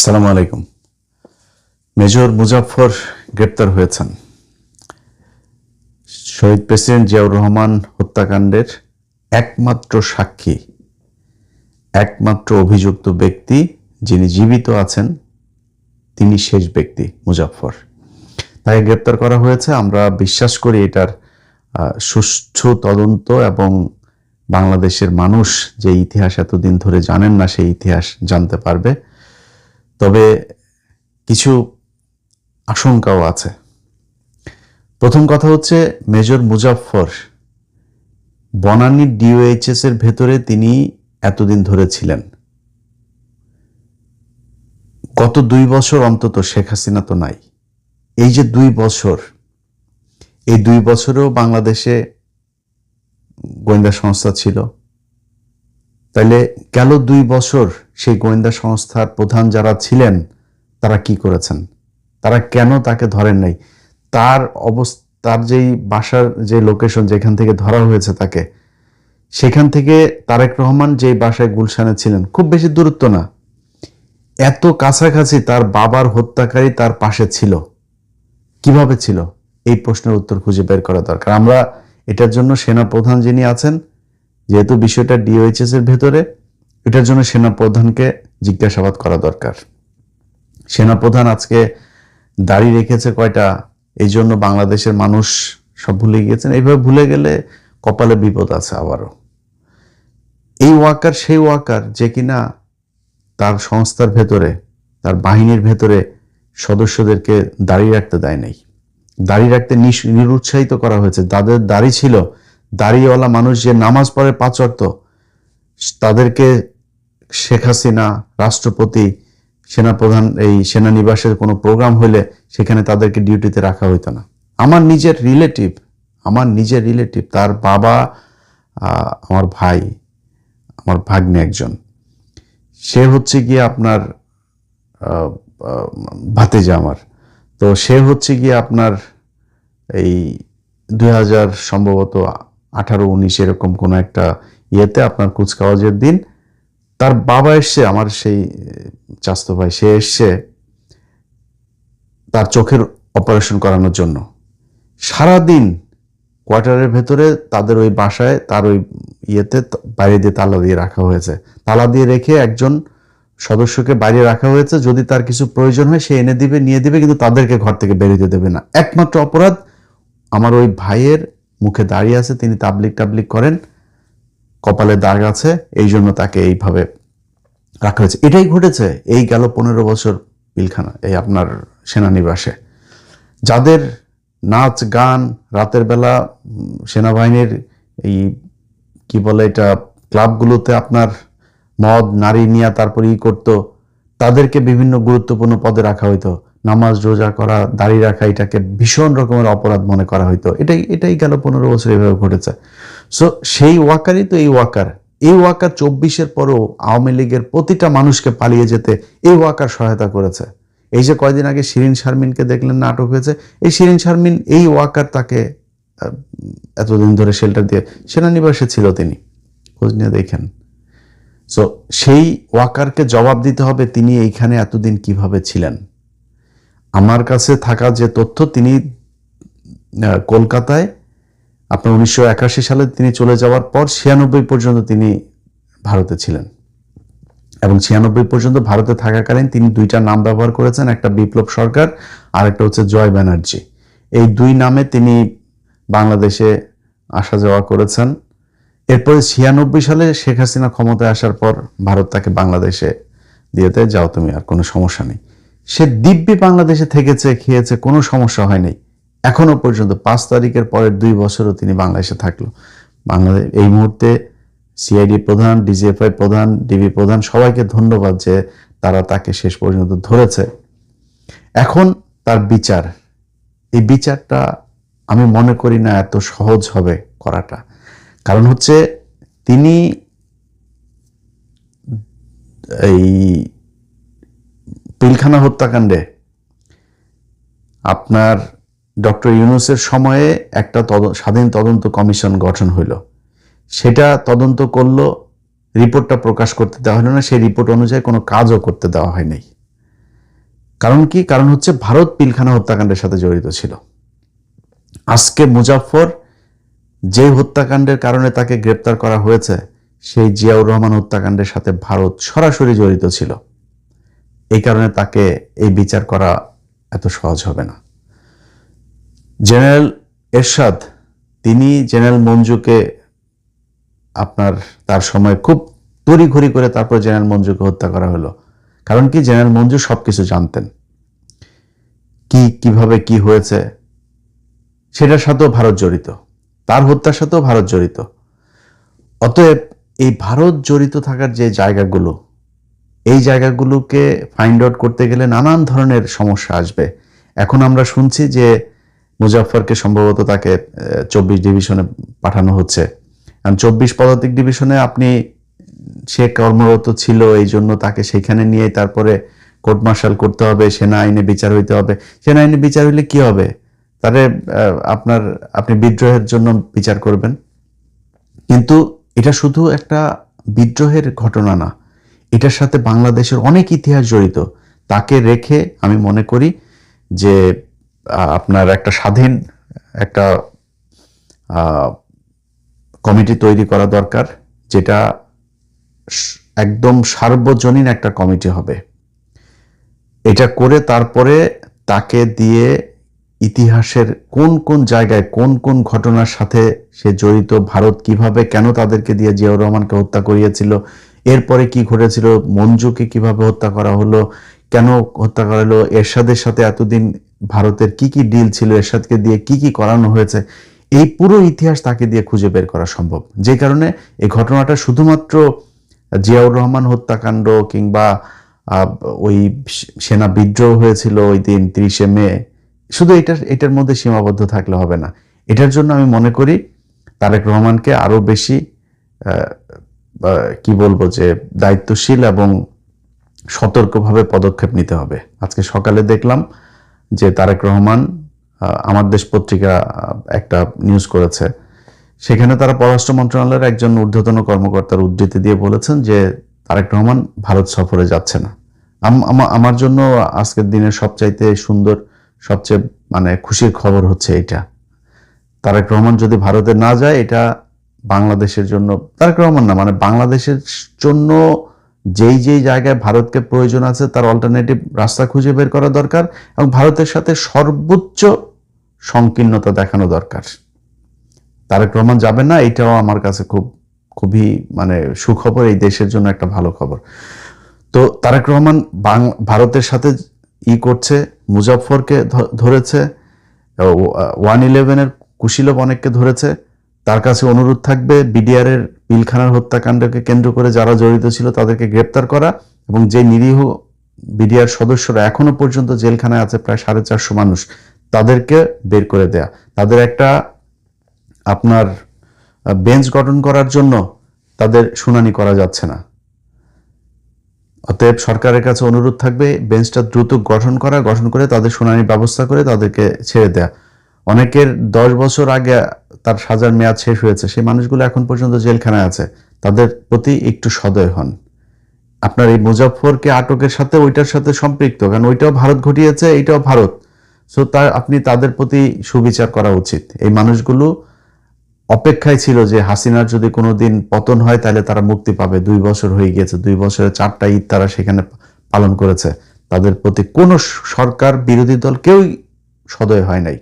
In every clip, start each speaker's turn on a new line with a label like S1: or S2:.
S1: আসসালামু আলাইকুম। মেজর মুজাফফর গ্রেপ্তার হয়েছেন। শহীদ প্রেসিডেন্ট জিয়াউর রহমান হত্যাকাণ্ডের একমাত্র সাক্ষী, একমাত্র অভিযুক্ত ব্যক্তি যিনি জীবিত আছেন, তিনি শেষ ব্যক্তি মুজাফফর। তাকে গ্রেপ্তার করা হয়েছে। আমরা বিশ্বাস করি এটার সুষ্ঠু তদন্ত এবং বাংলাদেশের মানুষ যে ইতিহাস এতদিন ধরে জানেন না সেই ইতিহাস জানতে পারবে। তবে কিছু আশঙ্কাও আছে। প্রথম কথা হচ্ছে, মেজর মুজাফফর বনানী ডিওএইচএস এর ভেতরে তিনি এতদিন ধরে ছিলেন। গত 2 বছর অন্তত শেখ হাসিনা তো নাই। এই যে 2 বছর, এই 2 বছরেও বাংলাদেশে গোয়েন্দা সংস্থা ছিল। তাইলে গেল 2 বছর সেই গোয়েন্দা সংস্থার প্রধান যারা ছিলেন তারা কি করেছেন? তারা কেন তাকে ধরেন নাই? তার যেই বাসার যে লোকেশন, যেখান থেকে ধরা হয়েছে তাকে, সেখান থেকে তারেক রহমান যে বাসায় গুলশানে ছিলেন, খুব বেশি দূরত্ব না, এত কাছাকাছি তার বাবার হত্যাকারী তার পাশে ছিল। কিভাবে ছিল? এই প্রশ্নের উত্তর খুঁজে বের করা দরকার। আমরা এটার জন্য সেনাপ্রধান যিনি আছেন, যেহেতু বিষয়টা ডিওএইচএস এর ভেতরে, এটার জন্য সেনাপ্রধানকে জিজ্ঞাসাবাদ করা দরকার। সেনাপ্রধান আজকে দাড়ি রেখেছে কয়টা, এই জন্য বাংলাদেশের মানুষ সব ভুলে গিয়েছেন। এইভাবে ভুলে গেলে কপালে বিপদ আছে আবারও। এই ওয়াকার সেই ওয়াকার যে কিনা তার সংস্থার ভেতরে, তার বাহিনীর ভেতরে সদস্যদেরকে দাঁড়িয়ে রাখতে দেয় নাই। দাঁড়িয়ে রাখতে নিরুৎসাহিত করা হয়েছে। তাদের দাড়ি ছিল, দাড়িওয়ালা মানুষ যে নামাজ পড়ে 5 ওয়াক্ত, তাদেরকে শেখ হাসিনা, রাষ্ট্রপতি, সেনাপ্রধান এই সেনানিবাসের কোনো প্রোগ্রাম হইলে সেখানে তাদেরকে ডিউটিতে রাখা হইতো না। আমার নিজের রিলেটিভ, তার বাবা, আমার ভাই, আমার ভাগ্নে একজন, সে হচ্ছে গিয়ে আপনার ভাতিজা আমার। তো সে হচ্ছে গিয়ে আপনার এই 2000 সম্ভবত 18-19 এরকম কোনো একটা ইয়েতে আপনার কুচকাওয়াজের দিন তার বাবা এসছে, আমার সেই চাচতো ভাই, সে এসছে তার চোখের অপারেশন করানোর জন্য। সারাদিন কোয়ার্টারের ভেতরে তাদের ওই বাসায়, তার ওই ইয়েতে বাইরে দিয়ে তালা দিয়ে রাখা হয়েছে। তালা দিয়ে রেখে একজন সদস্যকে বাইরে রাখা হয়েছে, যদি তার কিছু প্রয়োজন হয় সে এনে দিবে, নিয়ে দিবে, কিন্তু তাদেরকে ঘর থেকে বেরোতে দেবে না। একমাত্র অপরাধ আমার ওই ভাইয়ের মুখে দাঁড়িয়ে আছে, তিনি তাবলিক করেন, কপালে দাগ আছে, এই জন্য তাকে এইভাবে রাখা হয়েছে। এটাই ঘটেছে এই গেল 15 বছর পিলখানা, এই আপনার সেনানিবাসে। যাদের নাচ গান, রাতের বেলা সেনাবাহিনীর এই কি বলে এটা, ক্লাবগুলোতে আপনার মদ নারী নিয়ে তারপরে করতো, তাদেরকে বিভিন্ন গুরুত্বপূর্ণ পদে রাখা হইতো। নামাজ রোজা করা, দাড়ি রাখা, এটাকে ভীষণ রকমের অপরাধ মনে করা হইতো। এটাই গেল 15 বছর এভাবে ঘটেছে। সো সেই ওয়াকারই তো এই ওয়াকার। এই ওয়াকার 24-এর পরেও আওয়ামী লীগের প্রতিটা মানুষকে পালিয়ে যেতে এই ওয়াকার সহায়তা করেছে। এই যে কয়দিন আগে শিরিন শারমিনকে দেখলেন না, আটক হয়েছে, এই শিরিন শারমিন, এই ওয়াকার তাকে এতদিন ধরে শেল্টার দিয়ে সেনানিবাসে ছিল, তিনি খোঁজ নিয়ে দেখেন। সো সেই ওয়াকারকে জবাব দিতে হবে তিনি এইখানে এতদিন কিভাবে ছিলেন। আমার কাছে থাকা যে তথ্য, তিনি কলকাতায় আপনার 1981 সালে তিনি চলে যাওয়ার পর 96 পর্যন্ত তিনি ভারতে ছিলেন, এবং 96 পর্যন্ত ভারতে থাকাকালীন তিনি 2টা নাম ব্যবহার করেছেন, একটা বিপ্লব সরকার আর একটা হচ্ছে জয় ব্যানার্জি। এই 2 নামে তিনি বাংলাদেশে আসা যাওয়া করেছেন। এরপরে 96 সালে শেখ হাসিনা ক্ষমতায় আসার পর ভারত তাকে বাংলাদেশে দিয়েতে, যাও তুমি, আর কোনো সমস্যা নেই। সে দিব্যি বাংলাদেশে থেকেছে, খেয়েছে, কোনো সমস্যা হয়নি এখনো পর্যন্ত। 5 তারিখের পরের 2 বছরও তিনি বাংলাদেশে থাকলো। বাংলাদেশ এই মুহূর্তে সিআইডি প্রধান, ডিজিএফআই প্রধান, ডিবি প্রধান, সবাইকে ধন্যবাদ যে তারা তাকে শেষ পর্যন্ত ধরেছে। এখন তার বিচার, এই বিচারটা আমি মনে করি না এত সহজ হবে করাটা। কারণ হচ্ছে তিনি এই পিলখানা হত্যাকাণ্ডে আপনার ডক্টর ইউনূসের সময়ে একটা স্বাধীন তদন্ত কমিশন গঠন হইল, সেটা তদন্ত করলো, রিপোর্টটা প্রকাশ করতে দেওয়া হলো না, সেই রিপোর্ট অনুযায়ী কোনো কাজও করতে দেওয়া হয় নাই। কারণ কি? কারণ হচ্ছে ভারত পিলখানা হত্যাকাণ্ডের সাথে জড়িত ছিল। আজকে মুজাফফর যে হত্যাকাণ্ডের কারণে তাকে গ্রেপ্তার করা হয়েছে, সেই জিয়াউর রহমান হত্যাকাণ্ডের সাথে ভারত সরাসরি জড়িত ছিল। এই কারণে তাকে এই বিচার করা এত সহজ হবে না। জেনারেল এরশাদ, তিনি জেনারেল মঞ্জুকে তার সময় খুব তড়িঘড়ি করে তারপর জেনারেল মঞ্জুকে হত্যা করা হলো। কারণ কি? জেনারেল মঞ্জু সবকিছু জানতেন, কিভাবে কি হয়েছে সেটার সাথেও ভারত জড়িত, তার হত্যার সাথেও ভারত জড়িত। অতএব এই ভারত জড়িত থাকার যে জায়গাগুলো, এই জায়গাগুলোকে ফাইন্ড আউট করতে গেলে নানান ধরনের সমস্যা আসবে। এখন আমরা শুনছি যে মুজাফফরকে সম্ভবত তাকে 24 ডিভিশনে পাঠানো হচ্ছে। 24 পদাতিক ডিভিশনে সে কর্মরত ছিল, এই জন্য তাকে সেখানে নিয়ে তারপরে কোর্ট মার্শাল করতে হবে, সেনা আইনে বিচার হইতে হবে। সেনা আইনে বিচার হইলে কি হবে? তারে আপনি বিদ্রোহের জন্য বিচার করবেন। কিন্তু এটা শুধু একটা বিদ্রোহের ঘটনা না, এটার সাথে বাংলাদেশের অনেক ইতিহাস জড়িত। তাকে রেখে আমি মনে করি যে আপনার একটা স্বাধীন একটা কমিটি তৈরি করা দরকার, যেটা একদম সার্বজনীন একটা কমিটি হবে। এটা করে তারপরে তাকে দিয়ে ইতিহাসের কোন কোন জায়গায় কোন কোন ঘটনার সাথে সে জড়িত, ভারত কিভাবে কেন তাদেরকে দিয়ে জিয়াউর রহমানকে হত্যা করিয়েছিল, এরপরে কি ঘটেছিল, মঞ্জুকে কিভাবে হত্যা করা হলো, কেন হত্যা করা হলো, এরশাদের সাথে এতদিন ভারতের কি কি ডিল ছিল, এরশাদকে দিয়ে কি কি করানো হয়েছে, এই পুরো ইতিহাস তাকে দিয়ে খুঁজে বের করা সম্ভব। যে কারণে এই ঘটনাটা শুধুমাত্র জিয়াউর রহমান হত্যাকাণ্ড কিংবা ওই সেনা বিদ্রোহ হয়েছিল ওই দিন 30শে মে, শুধু এটার মধ্যে সীমাবদ্ধ থাকলে হবে না। এটার জন্য আমি মনে করি তারেক রহমানকে আরো বেশি কি বলবো যে দায়িত্বশীল এবং সতর্কভাবে পদক্ষেপ নিতে হবে। আজকে সকালে দেখলাম যে তারেক রহমান আমার দেশ পত্রিকা একটা নিউজ করেছে, সেখানে তারা পররাষ্ট্র মন্ত্রণালয়ের একজন ঊর্ধ্বতন কর্মকর্তার উদ্ধৃতি দিয়ে বলেছেন যে তারেক রহমান ভারত সফরে যাচ্ছে না। আমার জন্য আজকের দিনের সবচাইতে সুন্দর, সবচেয়ে খুশির খবর হচ্ছে এইটা। তারেক রহমান যদি ভারতে না যায়, এটা বাংলাদেশের জন্য, তারেক রহমান না বাংলাদেশের জন্য যেই জায়গায় ভারতকে প্রয়োজন আছে তার অল্টারনেটিভ রাস্তা খুঁজে বের করা দরকার এবং ভারতের সাথে সর্বোচ্চ সংকীর্ণতা দেখানো দরকার। তারেক রহমান যাবেন না, এটাও আমার কাছে খুবই সুখবর, এই দেশের জন্য একটা ভালো খবর। তো তারেক রহমান ভারতের সাথে করছে, মুজাফফরকে ধরেছে, 111-এর কুশীলব অনেককে ধরেছে। তার কাছে অনুরোধ থাকবে বিডিআর এর পিলখানার হত্যাকাণ্ডকে কেন্দ্র করে যারা জড়িত ছিল তাদেরকে গ্রেপ্তার করা এবং যে নিরীহ বিডিআর সদস্যরা এখনো পর্যন্ত জেলখানায় আছে, প্রায় 450 মানুষ, তাদেরকে বের করে দেয়া। তাদের একটা বেঞ্চ গঠন করার জন্য তাদের শুনানি করা যাচ্ছে না। অতএব সরকারের কাছে অনুরোধ থাকবে বেঞ্চটা দ্রুত গঠন করে তাদের শুনানির ব্যবস্থা করে তাদেরকে ছেড়ে দেয়া। অনেকের 10 বছর আগে তার সাজার মেয়াদ শেষ হয়েছে, সেই মানুষগুলো এখন পর্যন্ত জেলখানায় আছে, তাদের প্রতি একটু সদয় হন। আপনার এই মুজাফফরকে আটকের সাথে ওইটার সাথে সম্পৃক্ত, কারণ ওইটাও ভারত ঘটিয়েছে, এইটাও ভারত, সো আপনি তাদের প্রতি সুবিচার করা উচিত। এই মানুষগুলো অপেক্ষায় ছিল যে হাসিনার যদি কোনোদিন পতন হয় তাহলে তারা মুক্তি পাবে। 2 বছর হয়ে গিয়েছে, 2 বছরে 4টা ঈদ তারা সেখানে পালন করেছে। তাদের প্রতি কোনো সরকার বিরোধী দল কেউই সদয় হয় নাই,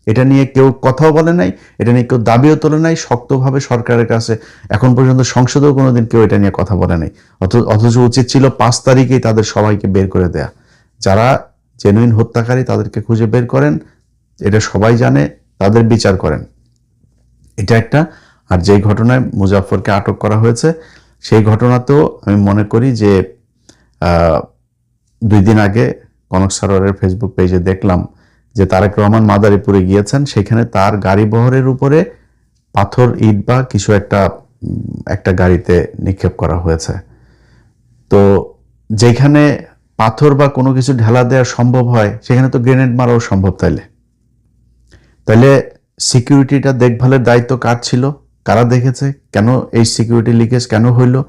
S1: এটা নিয়ে কেউ কথাও বলে নাই, এটা নিয়ে কেউ দাবিও তোলে নাই শক্তভাবে সরকারের কাছে। এখন পর্যন্ত সংসদেও কোনোদিন কেউ এটা নিয়ে কথা বলে নাই। অথচ উচিত ছিল 5 তারিখেই তাদের সবাইকে বের করে দেয়া। যারা জেনুইন হত্যাকারী তাদেরকে খুঁজে বের করেন, এটা সবাই জানে, তাদের বিচার করেন, এটা একটা। আর যেই ঘটনায় মুজাফফরকে আটক করা হয়েছে সেই ঘটনাতেও আমি মনে করি যে 2 দিন আগে কনক সারোয়ারের ফেসবুক পেজে দেখলাম যে তারেক রহমান মাদারীপুরে গিয়েছেন, সেখানে তার গাড়ি বহরের উপরে পাথর, ইট বা কিছু একটা গাড়িতে নিক্ষেপ করা হয়েছে। তো যেখানে পাথর বা কোনো কিছু ঢেলা দেওয়া সম্ভব হয়, সেখানে তো গ্রেনেড মারাও সম্ভব। তাইলে সিকিউরিটিটা দেখভালের দায়িত্ব কার ছিল, কারা দেখেছে, কেন এই সিকিউরিটি লিকেজ কেন হইলো,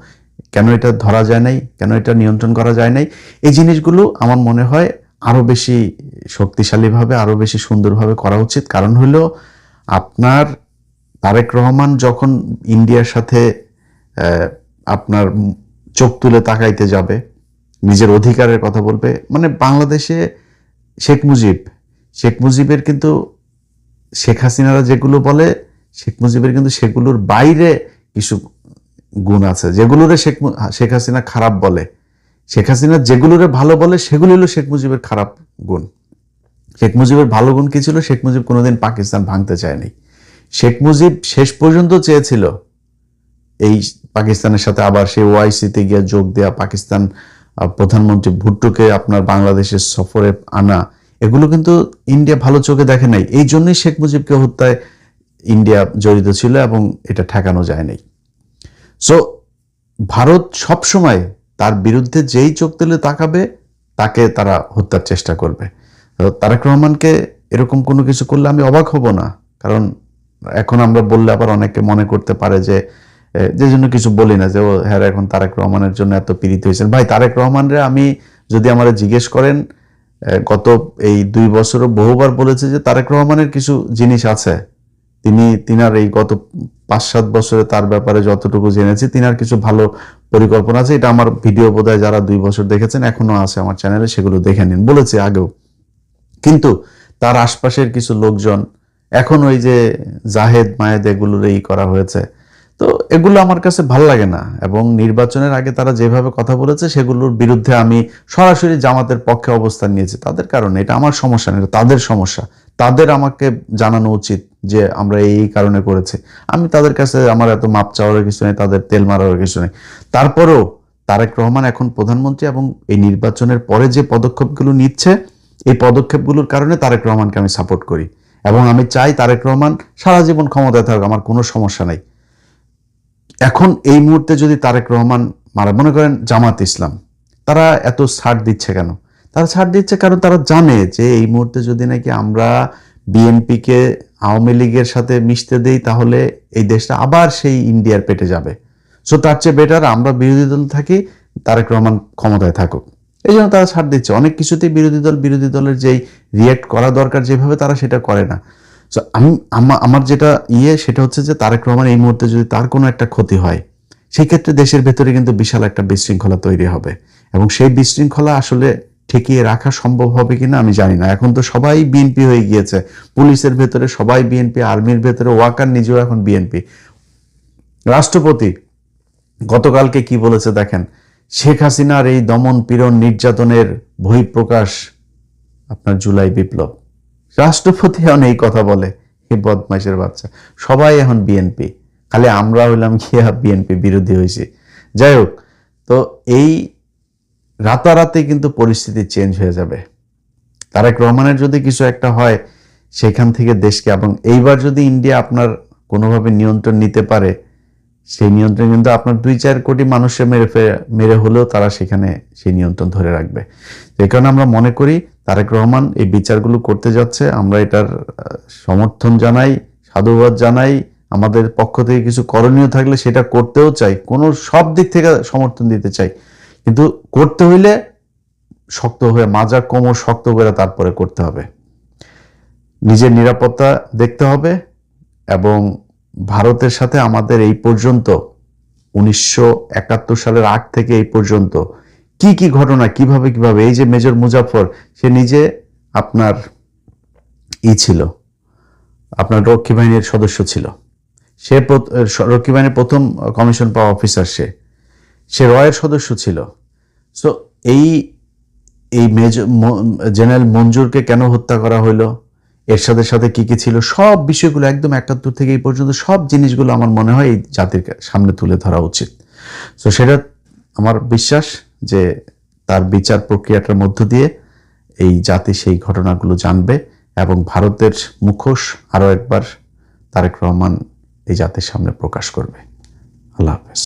S1: কেন এটা ধরা যায় নাই, কেন এটা নিয়ন্ত্রণ করা যায় নাই, এই জিনিসগুলো আমার মনে হয় আরো বেশি শক্তিশালীভাবে, আরো বেশি সুন্দরভাবে করা উচিত। কারণ হলো আপনার তারেক রহমান যখন ইন্ডিয়ার সাথে আপনার চোখ তুলে তাকাইতে যাবে, নিজের অধিকারের কথা বলবে, মানে বাংলাদেশে শেখ মুজিবের কিন্তু শেখ হাসিনারা যেগুলো বলে, শেখ মুজিবের কিন্তু সেগুলোর বাইরে কিছু গুণ আছে যেগুলোরে শেখ হাসিনা খারাপ বলে। শেখ হাসিনা যেগুলোরে ভালো বলে সেগুলো হলো শেখ মুজিবের খারাপ গুণ। শেখ মুজিবের ভালো গুণ কি ছিল? শেখ মুজিব কোনোদিন পাকিস্তান ভাঙতে চায়নি। শেখ মুজিব শেষ পর্যন্ত চেয়েছিল এই পাকিস্তানের সাথে আবার সেই ওআইসিতে গিয়ে যোগ দেয়া, পাকিস্তান প্রধানমন্ত্রী ভুট্টোকে আপনার বাংলাদেশের সফরে আনা, এগুলো কিন্তু ইন্ডিয়া ভালো চোখে দেখে নাই। এই জন্যই শেখ মুজিবকে হত্যায় ইন্ডিয়া জড়িত ছিল এবং এটা ঠেকানো যায় নাই। সো ভারত সবসময় তার বিরুদ্ধে যেই চোখ তুলে তাকাবে তাকে তারা হত্যার চেষ্টা করবে। তারেক রহমানকে এরকম কোনো কিছু করলে আমি অবাক হব না। কারণ এখন আমরা বললে আবার অনেকে মনে করতে পারে যে জন্য কিছু বলি না, যে ও হ্যাঁ এখন তারেক রহমানের জন্য এত পীড়িত হয়েছেন। ভাই, তারেক রহমানরে আমি যদি আমার জিজ্ঞেস করেন, গত এই 2 বছরও বহুবার বলেছে যে তারেক রহমানের কিছু জিনিস আছে, তিনার এই গত 5-7 বছরে তার ব্যাপারে যতটুকু জেনেছি, তিনার কিছু ভালো পরিকল্পনা আছে। এটা আমার ভিডিও বোধহয় যারা 2 বছর দেখেছেন এখনো আছে আমার চ্যানেলে, সেগুলো দেখে নিন, বলেছে আগেও। কিন্তু তার আশপাশের কিছু লোকজন এখন ওই যে জাহেদ মায়েদ এগুলোর এই করা হয়েছে, তো এগুলো আমার কাছে ভালো লাগে না। এবং নির্বাচনের আগে তারা যেভাবে কথা বলেছে সেগুলোর বিরুদ্ধে আমি সরাসরি জামাতের পক্ষে অবস্থান নিয়েছি। তাদের কারণে, এটা আমার সমস্যা না, এটা তাদের সমস্যা। তাদের আমাকে জানানো উচিত যে আমরা এই কারণে করেছি। আমি তাদের কাছে আমার এত মাপ চাওয়ার কিছু নেই, তাদের তেল মারার কিছু নেই। তারপরেও তারেক রহমান এখন প্রধানমন্ত্রী এবং এই নির্বাচনের পরে যে পদক্ষেপগুলো নিচ্ছে, এই পদক্ষেপগুলোর কারণে তারেক রহমানকে আমি সাপোর্ট করি এবং আমি চাই তারেক রহমান সারা জীবন ক্ষমতায় থাকুক, আমার কোনো সমস্যা নাই। এখন এই মুহূর্তে যদি তারেক রহমান মারা, মনে করেন জামাত ইসলাম, তারা এত ছাড় দিচ্ছে কেন? তারা ছাড় দিচ্ছে কারণ তারা জানে যে এই মুহূর্তে যদি নাকি আমরা বিএনপিকে আওয়ামী লীগের সাথে মিশতে দেই তাহলে এই দেশটা আবার সেই ইন্ডিয়ার পেটে যাবে। সো তার চেয়ে বেটার আমরা বিরোধী দল থাকি, তারেক রহমান ক্ষমতায় থাকুক। এই জন্য তারা ছাড় দিচ্ছে। অনেক কিছুতেই বিরোধী দলের যেই রিয়েক্ট করা দরকার যেভাবে, তারা সেটা করে না। সো আমার যেটা সেটা হচ্ছে যে তারেক রহমান এই মুহূর্তে যদি তার কোনো একটা ক্ষতি হয়, সেই ক্ষেত্রে দেশের ভেতরে কিন্তু বিশাল একটা বিশৃঙ্খলা তৈরি হবে এবং সেই বিশৃঙ্খলা আসলে ঠেকিয়ে রাখা সম্ভব হবে কিনা আমি জানি না। এখন তো সবাই বিএনপি হয়ে গিয়েছে, পুলিশের ভেতরে সবাই বিএনপি, আর্মির ভেতরে ওয়াকার নিজেও এখন বিএনপি। রাষ্ট্রপতি গতকালকে কি বলেছে দেখেন, শেখ হাসিনার এই দমন পীড়ন নির্যাতনের বহিঃপ্রকাশ আপনার জুলাই বিপ্লব। রাষ্ট্রপতি এখন এই কথা বলে, এই বদমাইশের বাচ্চা। সবাই এখন বিএনপি, খালি আমরা হইলাম কি বিএনপি বিরোধী হয়েছি। যাই হোক, তো এই রাতারাতি কিন্তু পরিস্থিতি চেঞ্জ হয়ে যাবে। তারেক রহমানের যদি কিছু একটা হয় সেখান থেকে দেশকে, এবং এইবার যদি ইন্ডিয়া আপনার কোনোভাবে নিয়ন্ত্রণ নিতে পারে, সেই নিয়ন্ত্রণ কিন্তু আপনার 2-4 কোটি মানুষে মেরে হলেও তারা সেখানে সেই নিয়ন্ত্রণ ধরে রাখবে। এই কারণে আমরা মনে করি তারেক রহমান এই বিচারগুলো করতে যাচ্ছে, আমরা এটার সমর্থন জানাই, সাধুবাদ জানাই। আমাদের পক্ষ থেকে কিছু করণীয় থাকলে সেটা করতেও চাই, সব দিক থেকে সমর্থন দিতে চাই, কিন্তু করতে হইলে শক্ত হয়ে, মাজা কোমর শক্ত করে তারপরে করতে হবে। নিজের নিরাপত্তা দেখতে হবে এবং ভারতের সাথে আমাদের এই পর্যন্ত 1971 সালের আগ থেকে এই পর্যন্ত কি ঘটনা, কিভাবে এই যে মেজর মুজাফর, সে নিজে আপনার ছিল, আপনার রক্ষী বাহিনীর সদস্য ছিল, সে রক্ষী বাহিনীর প্রথম কমিশন পাওয়া অফিসার, সে রয়ের সদস্য ছিল। সো এই মেজর জেনারেল মঞ্জুরকে কেন হত্যা করা হইলো, এরশাদের সাথে কি ছিল, সব বিষয়গুলো একদম 71 থেকে এই পর্যন্ত সব জিনিসগুলো আমার মনে হয় এই জাতির সামনে তুলে ধরা উচিত। তো সেটা আমার বিশ্বাস যে তার বিচার প্রক্রিয়াটার মধ্য দিয়ে এই জাতি সেই ঘটনাগুলো জানবে এবং ভারতের মুখোশ আরো একবার তারেক রহমান এই জাতির সামনে প্রকাশ করবে। আল্লাহ হাফেজ।